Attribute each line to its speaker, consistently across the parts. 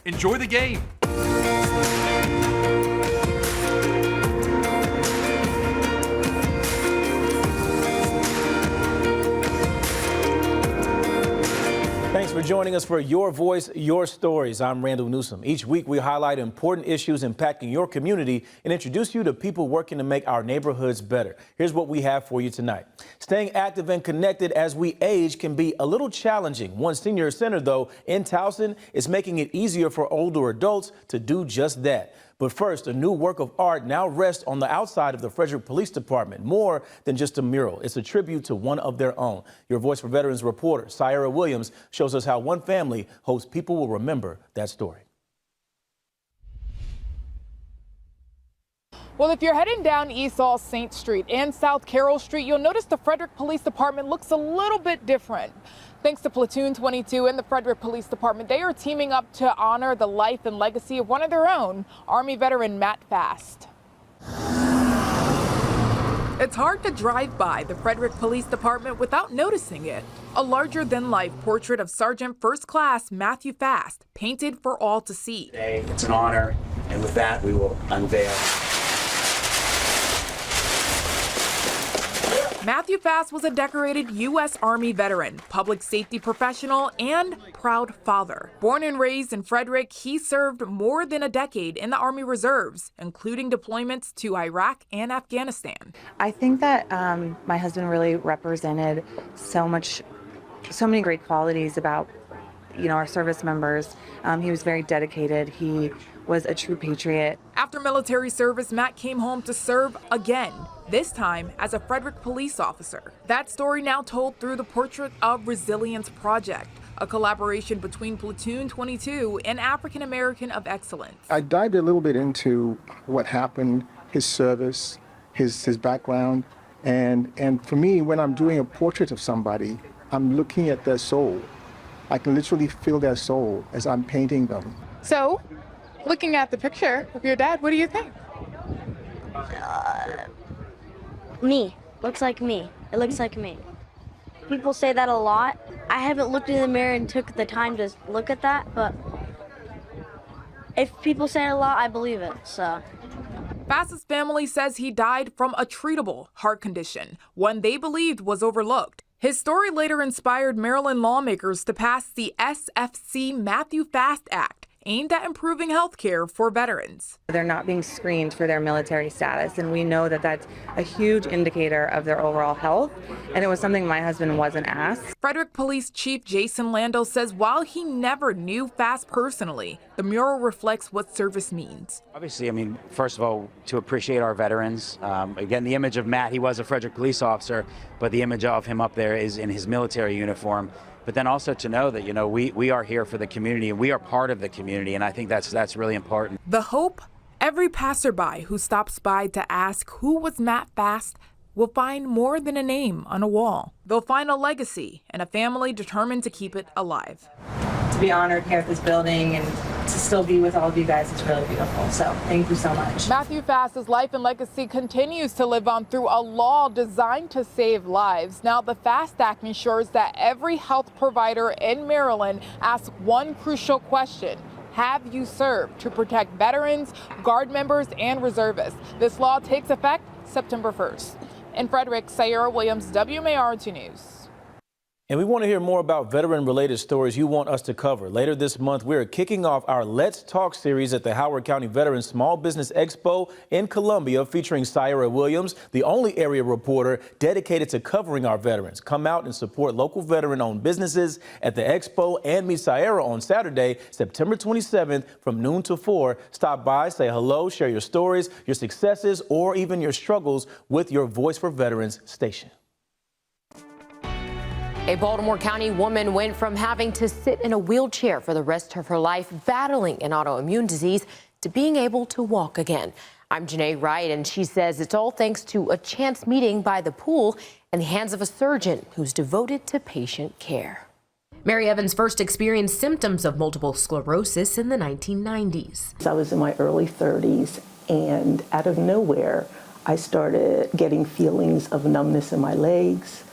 Speaker 1: Enjoy the game.
Speaker 2: Thanks for joining us for Your Voice, Your Stories. I'm Randall Newsom. Each week we highlight important issues impacting your community and introduce you to people working to make our neighborhoods better. Here's what we have for you tonight. Staying active and connected as we age can be a little challenging. One senior center, though, in Towson is making it easier for older adults to do just that. But first, a new work of art now rests on the outside of the Frederick Police Department. More than just a mural, it's a tribute to one of their own. Your Voice for Veterans reporter, Sierra Williams, shows us how one family hopes people will remember that story.
Speaker 3: Well, if you're heading down East All Saint Street and South Carroll Street, you'll notice the Frederick Police Department looks a little bit different. Thanks to Platoon 22 and the Frederick Police Department, they are teaming up to honor the life and legacy of one of their own, Army veteran Matt Fast. It's hard to drive by the Frederick Police Department without noticing it. A larger-than-life portrait of Sergeant First Class Matthew Fast, painted for all to see.
Speaker 4: Today, it's an honor, and with that, we will unveil.
Speaker 3: Matthew Fast was a decorated U.S. Army veteran, public safety professional, and proud father. Born and raised in Frederick, he served more than a decade in the Army Reserves, including deployments to Iraq and Afghanistan.
Speaker 5: I think that my husband really represented so many great qualities about, our service members. He was very dedicated. He was a true patriot.
Speaker 3: After military service, Matt came home to serve again, this time as a Frederick police officer. That story now told through the Portrait of Resilience Project, a collaboration between Platoon 22 and African American of Excellence.
Speaker 6: I dived a little bit into what happened, his service, his background, and for me, when I'm doing a portrait of somebody, I'm looking at their soul. I can literally feel their soul as I'm painting them.
Speaker 3: So, looking at the picture of your dad, what do you think?
Speaker 7: Me. Looks like me. It looks like me. People say that a lot. I haven't looked in the mirror and took the time to look at that, but if people say it a lot, I believe it, so.
Speaker 3: Fast's family says he died from a treatable heart condition, one they believed was overlooked. His story later inspired Maryland lawmakers to pass the SFC Matthew Fast Act, aimed at improving health care for veterans.
Speaker 5: They're not being screened for their military status, and we know that that's a huge indicator of their overall health, and it was something my husband wasn't asked.
Speaker 3: Frederick Police Chief Jason Lando says while he never knew Fast personally, the mural reflects what service means.
Speaker 4: Obviously, first of all, to appreciate our veterans. Again, the image of Matt, he was a Frederick police officer, but the image of him up there is in his military uniform. But then also to know that, we are here for the community and we are part of the community. And I think that's really important.
Speaker 3: The hope, every passerby who stops by to ask who was Matt Fast will find more than a name on a wall. They'll find a legacy and a family determined to keep it alive.
Speaker 5: To be honored here at this building and to still be with all of you guys is really beautiful. So thank you so much.
Speaker 3: Matthew Fast's life and legacy continues to live on through a law designed to save lives. Now, the FAST Act ensures that every health provider in Maryland asks one crucial question: have you served, to protect veterans, Guard members, and reservists. This law takes effect September 1st. In Frederick, Sierra Williams, WMAR 2 News.
Speaker 2: And we want to hear more about veteran-related stories you want us to cover. Later this month, we're kicking off our Let's Talk series at the Howard County Veterans Small Business Expo in Columbia, featuring Sierra Williams, the only area reporter dedicated to covering our veterans. Come out and support local veteran-owned businesses at the expo and meet Sierra on Saturday, September 27th from noon to 4. Stop by, say hello, share your stories, your successes, or even your struggles with your Voice for Veterans station.
Speaker 8: A Baltimore County woman went from having to sit in a wheelchair for the rest of her life battling an autoimmune disease to being able to walk again. I'm Janae Wright, and she says it's all thanks to a chance meeting by the pool in the hands of a surgeon who's devoted to patient care. Mary Evans first experienced symptoms of multiple sclerosis in the 1990s.
Speaker 9: I was in my early 30s, and out of nowhere, I started getting feelings of numbness in my legs,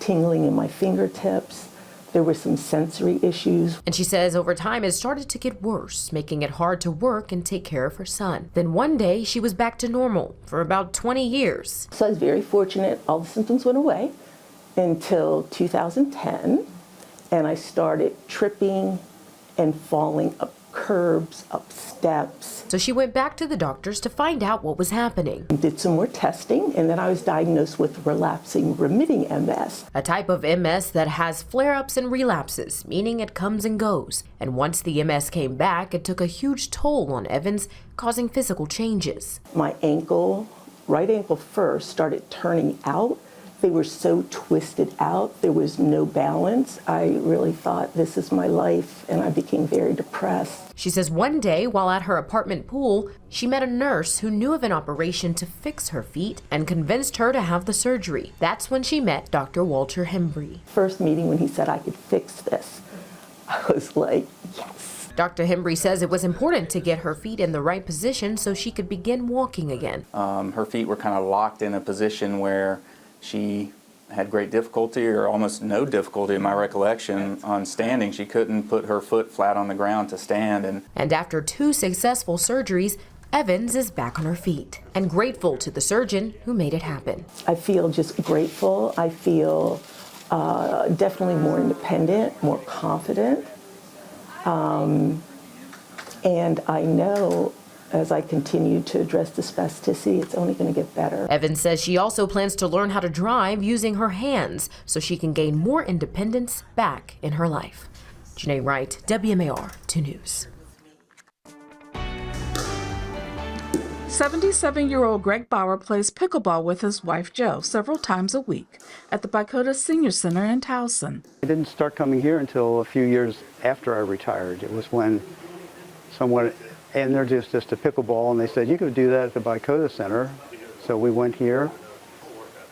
Speaker 9: tingling in my fingertips, There were some sensory issues.
Speaker 8: And she says over time it started to get worse, making it hard to work and take care of her son. Then one day she was back to normal for about 20 years.
Speaker 9: So I was very fortunate. All the symptoms went away until 2010, and I started tripping and falling up curbs, up steps.
Speaker 8: So she went back to the doctors to find out what was happening.
Speaker 9: Did some more testing, and then I was diagnosed with relapsing remitting MS.
Speaker 8: A type of MS that has flare-ups and relapses, meaning it comes and goes. And once the MS came back, it took a huge toll on Evans, causing physical changes.
Speaker 9: My ankle, right ankle first, started turning out. They were so twisted out, there was no balance. I really thought, this is my life, and I became very depressed.
Speaker 8: She says one day, while at her apartment pool, she met a nurse who knew of an operation to fix her feet and convinced her to have the surgery. That's when she met Dr. Walter Hembry.
Speaker 9: First meeting when he said I could fix this, I was like, yes.
Speaker 8: Dr. Hembry says it was important to get her feet in the right position so she could begin walking again.
Speaker 1: Her feet were kind of locked in a position where she had great difficulty, or almost no difficulty in my recollection, on standing. She couldn't put her foot flat on the ground to stand.
Speaker 8: And after 2 successful surgeries, Evans is back on her feet and grateful to the surgeon who made it happen.
Speaker 9: I feel just grateful. I feel definitely more independent, more confident. And I know as I continue to address the spasticity, it's only going to get better.
Speaker 8: Evans says she also plans to learn how to drive using her hands so she can gain more independence back in her life. Janae Wright, WMAR 2 News.
Speaker 10: 77-year-old Greg Bauer plays pickleball with his wife Jo several times a week at the Bicota Senior Center in Towson.
Speaker 11: I didn't start coming here until a few years after I retired. It was when someone introduced us to pickleball, and they said, you could do that at the Bicota Center. So we went here,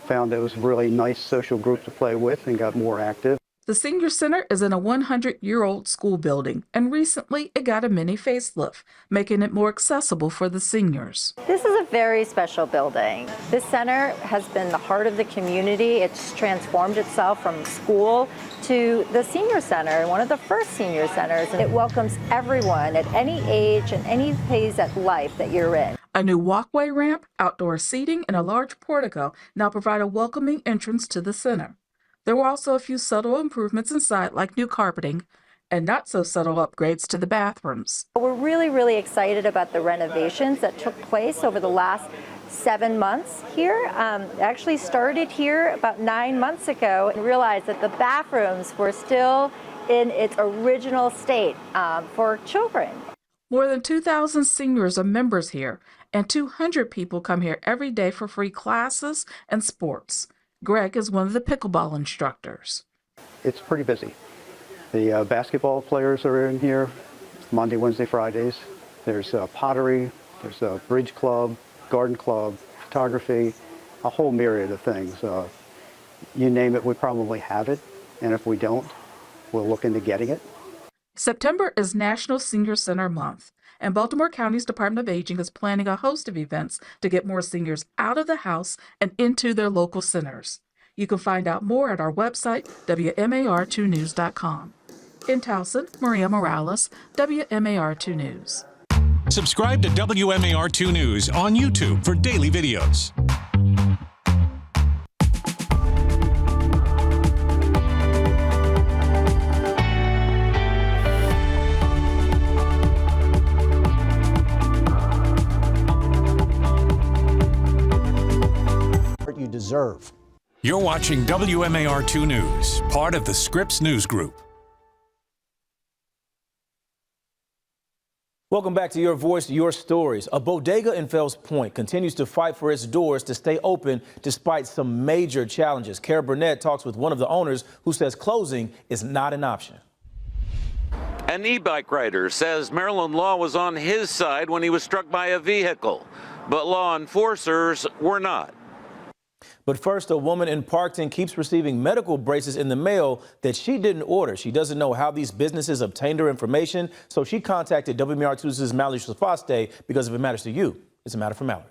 Speaker 11: found it was a really nice social group to play with, and got more active.
Speaker 10: The Senior Center is in a 100-year-old school building, and recently it got a mini facelift, making it more accessible for the seniors.
Speaker 12: This is a very special building. This center has been the heart of the community. It's transformed itself from school to the senior center, one of the first senior centers. It welcomes everyone at any age and any phase of life that you're in.
Speaker 10: A new walkway ramp, outdoor seating, and a large portico now provide a welcoming entrance to the center. There were also a few subtle improvements inside, like new carpeting, and not so subtle upgrades to the bathrooms.
Speaker 12: We're really excited about the renovations that took place over the last 7 months here. Actually started here about 9 months ago and realized that the bathrooms were still in its original state for children.
Speaker 10: More than 2,000 seniors are members here, and 200 people come here every day for free classes and sports. Greg is one of the pickleball instructors.
Speaker 11: It's pretty busy. The basketball players are in here Monday, Wednesday, Fridays. There's pottery, there's a bridge club, garden club, photography, a whole myriad of things. You name it, we probably have it, and if we don't, we'll look into getting it.
Speaker 10: September is National Senior Center Month, and Baltimore County's Department of Aging is planning a host of events to get more seniors out of the house and into their local centers. You can find out more at our website, WMAR2news.com. In Towson, Maria Morales, WMAR2 News.
Speaker 13: Subscribe to WMAR2 News on YouTube for daily videos.
Speaker 14: You deserve.
Speaker 13: You're watching WMAR2 News, part of the Scripps News Group.
Speaker 2: Welcome back to Your Voice, Your Stories. A bodega in Fells Point continues to fight for its doors to stay open despite some major challenges. Kara Burnett talks with one of the owners who says closing is not an option.
Speaker 15: An e-bike rider says Maryland law was on his side when he was struck by a vehicle, but law enforcers were not.
Speaker 2: But first, a woman in Parkton keeps receiving medical braces in the mail that she didn't order. She doesn't know how these businesses obtained her information, so she contacted WMAR2's Mallory Shafaste because if it matters to you, it's a matter for Mallory.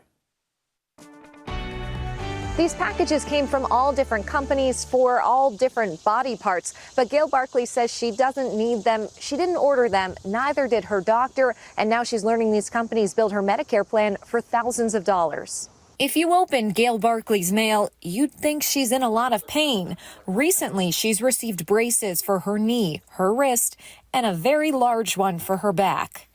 Speaker 14: These packages came from all different companies for all different body parts, but Gail Barkley says she doesn't need them. She didn't order them, neither did her doctor, and now she's learning these companies build her Medicare plan for thousands of dollars. If you open Gail Barkley's mail, you'd think she's in a lot of pain. Recently, she's received braces for her knee, her wrist, and a very large one for her back.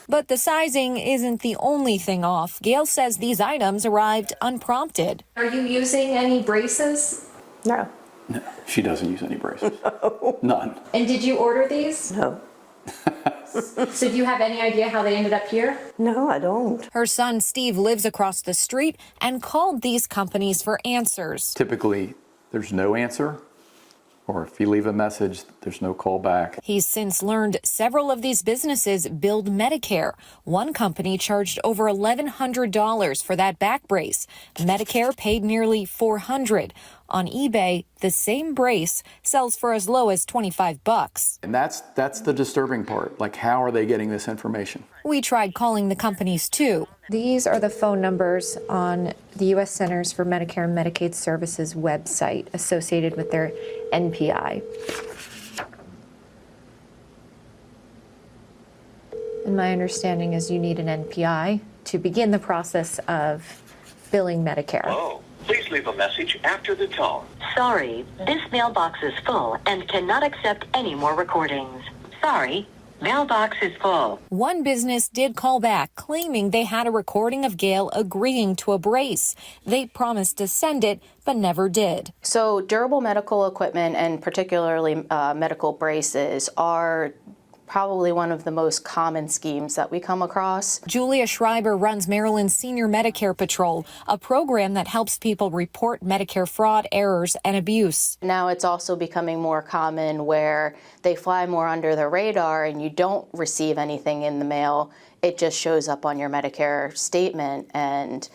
Speaker 14: But the sizing isn't the only thing off. Gail says these items arrived unprompted. Are you using any braces?
Speaker 16: No. No, she doesn't use any braces. No. None.
Speaker 14: And did you order these?
Speaker 16: No.
Speaker 14: So do you have any idea how they ended up here?
Speaker 16: No, I don't.
Speaker 14: Her son Steve lives across the street and called these companies for answers.
Speaker 16: Typically, there's no answer, or if you leave a message, there's no call back.
Speaker 14: He's since learned several of these businesses billed Medicare. One company charged over $1,100 for that back brace. Medicare paid nearly $400. On eBay, the same brace sells for as low as $25.
Speaker 16: And that's the disturbing part. Like, how are they getting this information?
Speaker 14: We tried calling the companies too. These are the phone numbers on the U.S. Centers for Medicare and Medicaid Services website associated with their NPI. And my understanding is you need an NPI to begin the process of billing Medicare.
Speaker 17: Hello. Please leave a message after the tone.
Speaker 18: Sorry, this mailbox is full and cannot accept any more recordings. Sorry, mailbox is full.
Speaker 14: One business did call back, claiming they had a recording of Gail agreeing to a brace. They promised to send it, but never did.
Speaker 19: So durable medical equipment and particularly medical braces are probably one of the most common schemes that we come across.
Speaker 14: Julia Schreiber runs Maryland's Senior Medicare Patrol, a program that helps people report Medicare fraud, errors, and abuse.
Speaker 19: Now it's also becoming more common where they fly more under the radar and you don't receive anything in the mail. It just shows up on your Medicare statement, and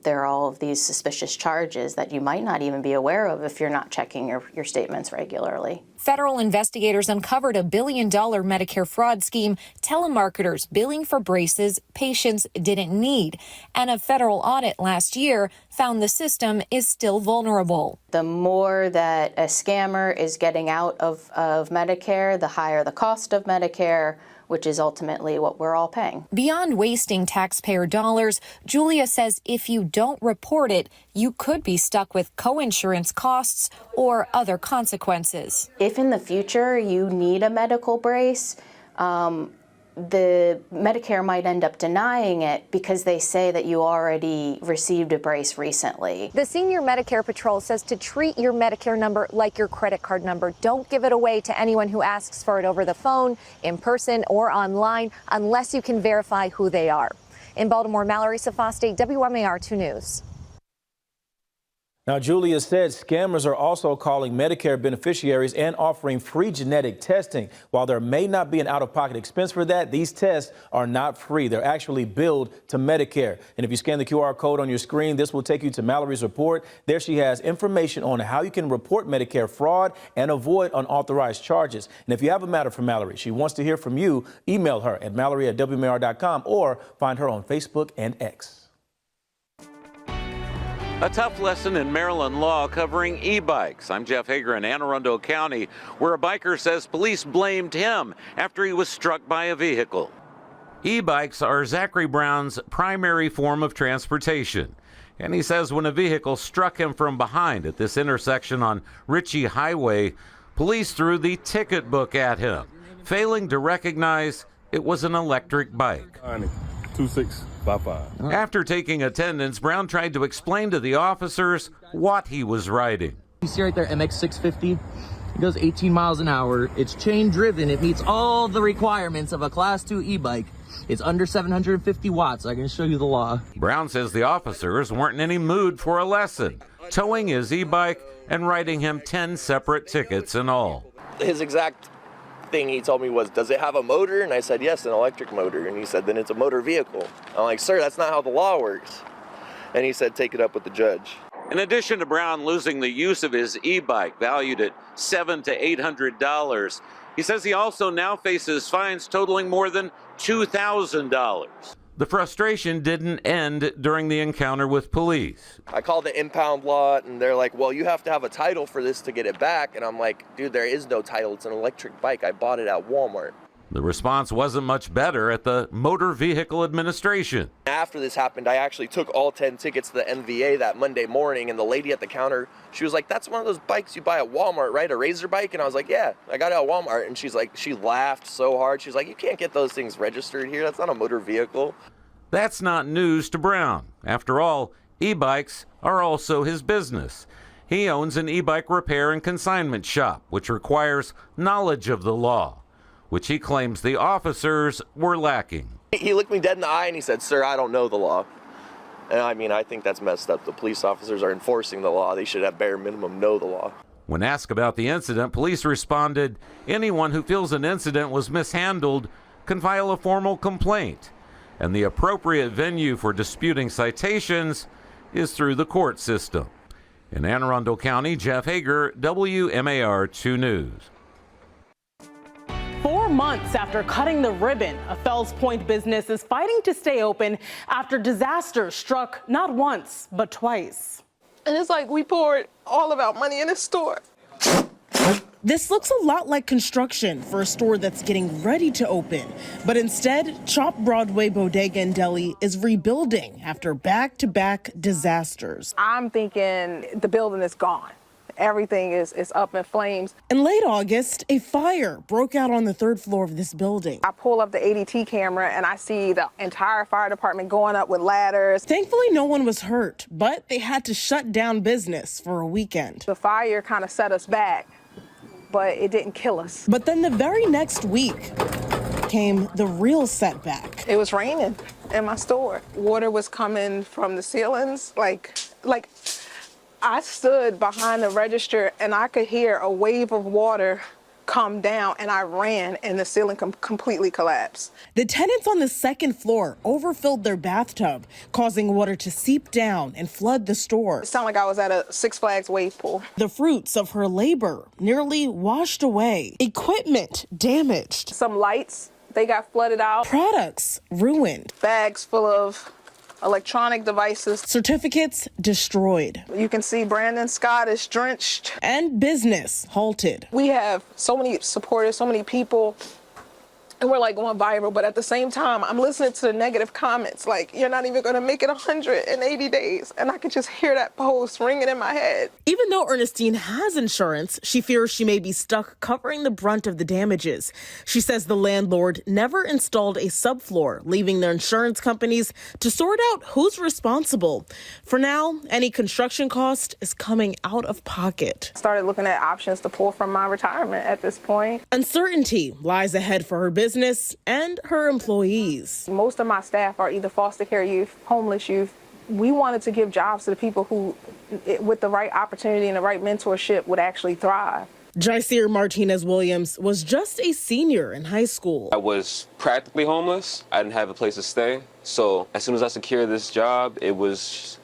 Speaker 19: there are all of these suspicious charges that you might not even be aware of if you're not checking your statements regularly.
Speaker 14: Federal investigators uncovered $1 billion Medicare fraud scheme, telemarketers billing for braces patients didn't need. And a federal audit last year found the system is still vulnerable.
Speaker 19: The more that a scammer is getting out of Medicare, the higher the cost of Medicare, which is ultimately what we're all paying.
Speaker 14: Beyond wasting taxpayer dollars, Julia says if you don't report it, you could be stuck with coinsurance costs or other consequences.
Speaker 19: If in the future you need a medical brace, the Medicare might end up denying it because they say that you already received a brace recently.
Speaker 14: The Senior Medicare Patrol says to treat your Medicare number like your credit card number. Don't give it away to anyone who asks for it over the phone, in person, or online unless you can verify who they are. In Baltimore, Mallory Safasti, WMAR 2 News.
Speaker 2: Now, Julia said scammers are also calling Medicare beneficiaries and offering free genetic testing. While there may not be an out-of-pocket expense for that, these tests are not free. They're actually billed to Medicare. And if you scan the QR code on your screen, this will take you to Mallory's report. There she has information on how you can report Medicare fraud and avoid unauthorized charges. And if you have a matter for Mallory, she wants to hear from you, email her at mallory@wmar.com or find her on Facebook and X.
Speaker 15: A tough lesson in Maryland law covering e-bikes. I'm Jeff Hager in Anne Arundel County, where a biker says police blamed him after he was struck by a vehicle. E-bikes are Zachary Brown's primary form of transportation. And he says when a vehicle struck him from behind at this intersection on Ritchie Highway, police threw the ticket book at him, failing to recognize it was an electric bike.
Speaker 20: 2655.
Speaker 15: After taking attendance, Brown tried to explain to the officers what he was riding.
Speaker 21: You see right there, MX 650. It goes 18 miles an hour. It's chain driven. It meets all the requirements of a Class 2 e-bike. It's under 750 watts. I can show you the law.
Speaker 15: Brown says the officers weren't in any mood for a lesson, towing his e-bike and writing him 10 separate tickets in all.
Speaker 22: His exact thing he told me was, does it have a motor? And I said, yes, an electric motor. And he said, then it's a motor vehicle. I'm like, sir, that's not how the law works. And he said, take it up with the judge.
Speaker 15: In addition to Brown losing the use of his e-bike, valued at $700 to $800, he says he also now faces fines totaling more than $2,000. The frustration didn't end during the encounter with police.
Speaker 22: I called the impound lot and they're like, well, you have to have a title for this to get it back. And I'm like, dude, there is no title. It's an electric bike. I bought it at Walmart.
Speaker 15: The response wasn't much better at the Motor Vehicle Administration.
Speaker 22: After this happened, I actually took all 10 tickets to the MVA that Monday morning, and the lady at the counter, she was like, that's one of those bikes you buy at Walmart, right? A razor bike? And I was like, yeah, I got it at Walmart. And she's like, she laughed so hard. She's like, you can't get those things registered here. That's not a motor vehicle.
Speaker 15: That's not news to Brown. After all, e-bikes are also his business. He owns an e-bike repair and consignment shop, which requires knowledge of the law, which he claims the officers were lacking.
Speaker 22: He looked me dead in the eye and he said, sir, I don't know the law. And I mean, I think that's messed up. The police officers are enforcing the law. They should at bare minimum know the law.
Speaker 15: When asked about the incident, police responded, anyone who feels an incident was mishandled can file a formal complaint, and the appropriate venue for disputing citations is through the court system. In Anne Arundel County, Jeff Hager, WMAR 2 News.
Speaker 6: 4 months after cutting the ribbon, a Fells Point business is fighting to stay open after disaster struck not once, but twice.
Speaker 20: And it's like we poured all of our money in this store.
Speaker 6: This looks a lot like construction for a store that's getting ready to open. But instead, Chop Broadway Bodega and Deli is rebuilding after back-to-back disasters.
Speaker 20: I'm thinking the building is gone. Everything is up in flames.
Speaker 6: In late August, a fire broke out on the 3rd floor of this building.
Speaker 20: I pull up the ADT camera and I see the entire fire department going up with ladders.
Speaker 6: Thankfully, no one was hurt, but they had to shut down business for a weekend.
Speaker 20: The fire kind of set us back, but it didn't kill us.
Speaker 6: But then the very next week came the real setback.
Speaker 20: It was raining in my store. Water was coming from the ceilings, like I stood behind the register and I could hear a wave of water come down, and I ran and the ceiling completely collapsed.
Speaker 6: The tenants on the 2nd floor overfilled their bathtub, causing water to seep down and flood the store.
Speaker 20: It sounded like I was at a Six Flags wave pool.
Speaker 6: The fruits of her labor nearly washed away. Equipment damaged.
Speaker 20: Some lights, they got flooded out.
Speaker 6: Products ruined.
Speaker 20: Bags full of electronic devices.
Speaker 6: Certificates destroyed.
Speaker 20: You can see Brandon Scott is drenched.
Speaker 6: And business halted.
Speaker 20: We have so many supporters, so many people, and we're like going viral, but at the same time, I'm listening to the negative comments, like, you're not even gonna make it 180 days. And I could just hear that post ringing in my head.
Speaker 6: Even though Ernestine has insurance, she fears she may be stuck covering the brunt of the damages. She says the landlord never installed a subfloor, leaving the insurance companies to sort out who's responsible. For now, any construction cost is coming out of pocket.
Speaker 20: Started looking at options to pull from my retirement at this point.
Speaker 6: Uncertainty lies ahead for her business and her employees.
Speaker 20: Most of my staff are either foster care youth, homeless youth. We wanted to give jobs to the people who, with the right opportunity and the right mentorship, would actually thrive.
Speaker 6: Jaisir Martinez-Williams was just a senior in high school.
Speaker 23: I was practically homeless. I didn't have a place to stay. So as soon as I secured this job, it was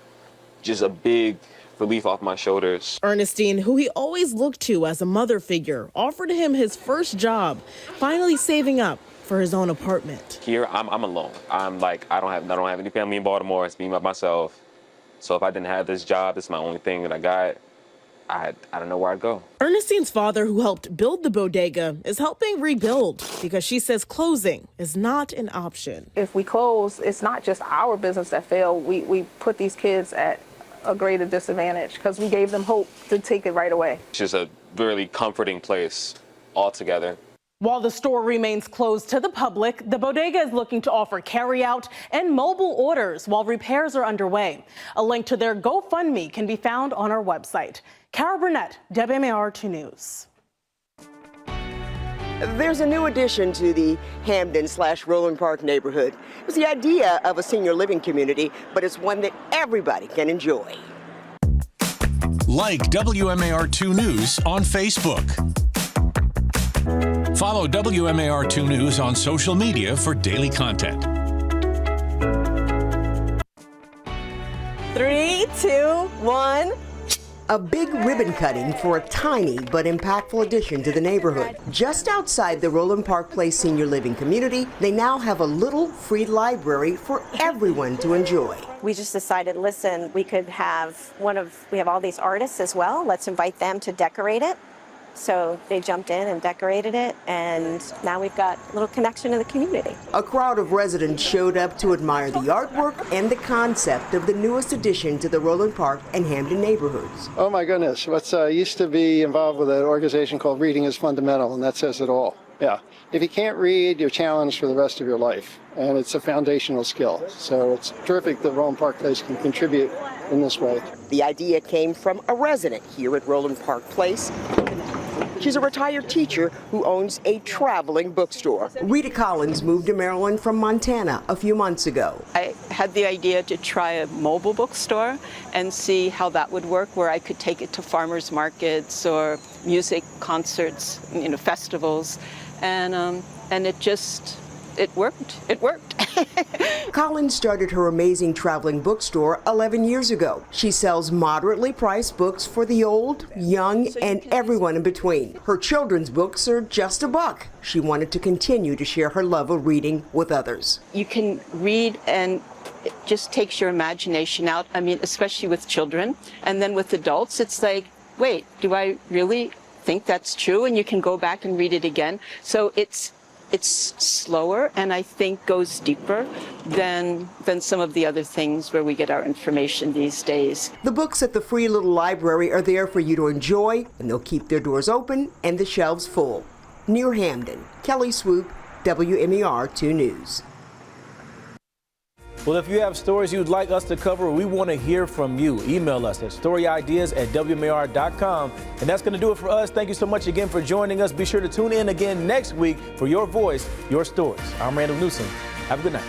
Speaker 23: just a big relief off my shoulders.
Speaker 6: Ernestine, who he always looked to as a mother figure, offered him his first job, finally saving up for his own apartment.
Speaker 23: Here, I'm alone. I don't have any family in Baltimore. It's me by myself. So if I didn't have this job, it's my only thing that I got. I don't know where I'd go.
Speaker 6: Ernestine's father, who helped build the bodega, is helping rebuild because she says closing is not an option.
Speaker 20: If we close, it's not just our business that failed. We put these kids at a greater disadvantage because we gave them hope to take it right away.
Speaker 23: It's just a really comforting place altogether.
Speaker 6: While the store remains closed to the public, the bodega is looking to offer carryout and mobile orders while repairs are underway. A link to their GoFundMe can be found on our website. Cara Burnett, WMAR 2 News.
Speaker 24: There's a new addition to the Hamden/Roland Park neighborhood. It was the idea of a senior living community, but it's one that everybody can enjoy.
Speaker 13: Like WMAR 2 News on Facebook. Follow WMAR 2 News on social media for daily content.
Speaker 24: 3, 2, 1. A big ribbon cutting for a tiny but impactful addition to the neighborhood. Just outside the Roland Park Place Senior Living community, they now have a little free library for everyone to enjoy.
Speaker 3: We just decided, listen, we could have we have all these artists as well. Let's invite them to decorate it. So they jumped in and decorated it, and now we've got a little connection to the community.
Speaker 24: A crowd of residents showed up to admire the artwork and the concept of the newest addition to the Roland Park and Hamden neighborhoods.
Speaker 4: Oh my goodness, used to be involved with an organization called Reading is Fundamental, and that says it all. Yeah, if you can't read, you're challenged for the rest of your life, and it's a foundational skill. So it's terrific that Roland Park Place can contribute in this way.
Speaker 24: The idea came from a resident here at Roland Park Place. She's a retired teacher who owns a traveling bookstore. Rita Collins moved to Maryland from Montana a few months ago.
Speaker 5: I had the idea to try a mobile bookstore and see how that would work, where I could take it to farmers markets or music concerts, festivals, and it worked. It worked.
Speaker 24: Collins started her amazing traveling bookstore 11 years ago. She sells moderately priced books for the old, young, and everyone in between. Her children's books are just $1. She wanted to continue to share her love of reading with others.
Speaker 5: You can read and it just takes your imagination out. I mean, especially with children. And then with adults, it's like, wait, do I really think that's true? And you can go back and read it again. So it's slower and I think goes deeper than some of the other things where we get our information these days.
Speaker 24: The books at the free little library are there for you to enjoy, and they'll keep their doors open and the shelves full. Near Hamden, Kelly Swoop, WMAR 2 News.
Speaker 2: Well, if you have stories you'd like us to cover, we want to hear from you. Email us at storyideas@wmar.com. And that's going to do it for us. Thank you so much again for joining us. Be sure to tune in again next week for Your Voice, Your Stories. I'm Randall Newsom. Have a good night.